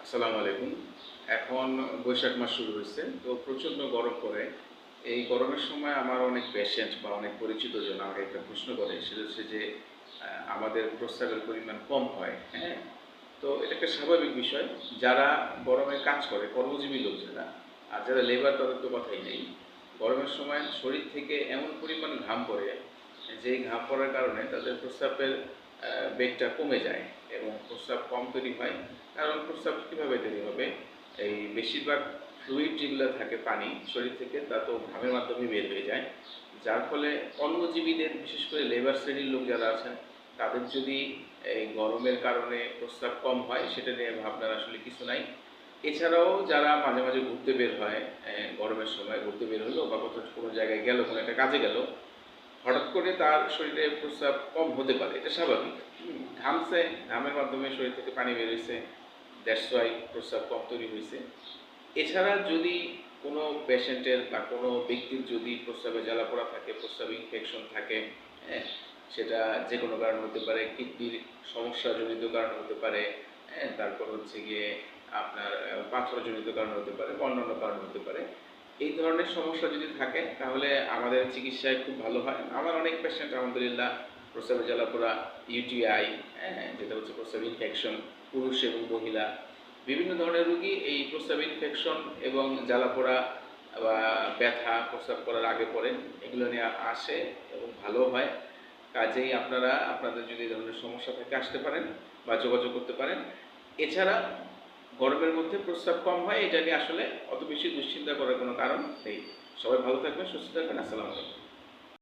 আসসালামু আলাইকুম। এখন বৈশাখ মাস শুরু হয়েছে, তো প্রচণ্ড গরম পড়ে। এই গরমের সময় আমার অনেক পেশেন্ট বা অনেক পরিচিতজন আমাকে একটা প্রশ্ন করে, সেটা হচ্ছে যে আমাদের প্রস্রাবের পরিমাণ কম হয়, হ্যাঁ? তো এটা একটা স্বাভাবিক বিষয়। যারা গরমে কাজ করে, কর্মজীবী লোক যারা, আর যারা লেবার তাদের তো কথাই নেই। গরমের সময় শরীর থেকে এমন পরিমাণ ঘাম পড়ে, যেই ঘাম পড়ার কারণে তাদের প্রস্রাবের বেগটা কমে যায় এবং প্রস্রাব কম তৈরি হয়। কারণ প্রস্রাব কীভাবে তৈরি হবে? এই বেশিরভাগ ফ্লুইড যেগুলো থাকে পানি শরীর থেকে তা তো ঘামের মাধ্যমে বের হয়ে যায়। যার ফলে কর্মজীবীদের, বিশেষ করে লেবার শ্রেণীর লোক যারা আছেন, তাদের যদি এই গরমের কারণে প্রস্রাব কম হয় সেটা নিয়ে ভাবনার আসলে কিছু নাই। এছাড়াও যারা মাঝে মাঝে ঘুরতে বের হয়, গরমের সময় ঘুরতে বের হলো বা কোথাও কোনো জায়গায় গেল, কোনো একটা কাজে গেল, হঠাৎ করে তার শরীরে প্রস্রাব কম হতে পারে, এটা স্বাভাবিক। ঘামছে, ঘামের মাধ্যমে শরীর থেকে পানি বের হয়েছে, দ্যাটস ওয়াই প্রস্রাব কম তৈরি হয়েছে। এছাড়া যদি কোনো পেশেন্টের বা কোনো ব্যক্তির যদি প্রস্রাবে জ্বালাপোড়া থাকে, প্রস্রাব ইনফেকশন থাকে, হ্যাঁ, সেটা যে কোনো কারণ হতে পারে, কিডনির সমস্যাজনিত কারণ হতে পারে, হ্যাঁ, তারপর হচ্ছে গিয়ে আপনার পাথরজনিত কারণ হতে পারে বা অন্যান্য কারণ হতে পারে। এই ধরনের সমস্যা যদি থাকে তাহলে আমাদের চিকিৎসায় খুব ভালো হয়। আমার অনেক পেশেন্ট আলহামদুলিল্লাহ প্রস্রাবে জ্বালাপোড়া, ইউটিআই, হ্যাঁ, যেটা হচ্ছে প্রস্রাব ইনফেকশন, পুরুষ এবং মহিলা বিভিন্ন ধরনের রোগী এই প্রস্রাব ইনফেকশন এবং জ্বালাপোড়া বা ব্যথা প্রস্রাব করার আগে পরে এগুলো নিয়ে আসে এবং ভালো হয়। কাজেই আপনারা আপনাদের যদি এই ধরনের সমস্যা থাকে আসতে পারেন বা যোগাযোগ করতে পারেন। এছাড়া গরমের মধ্যে প্রস্রাব কম হয়, এটা নিয়ে আসলে অত বেশি দুশ্চিন্তা করার কোনো কারণ নেই। সবাই ভালো থাকবেন, সুস্থ থাকবেন। আসসালামু আলাইকুম।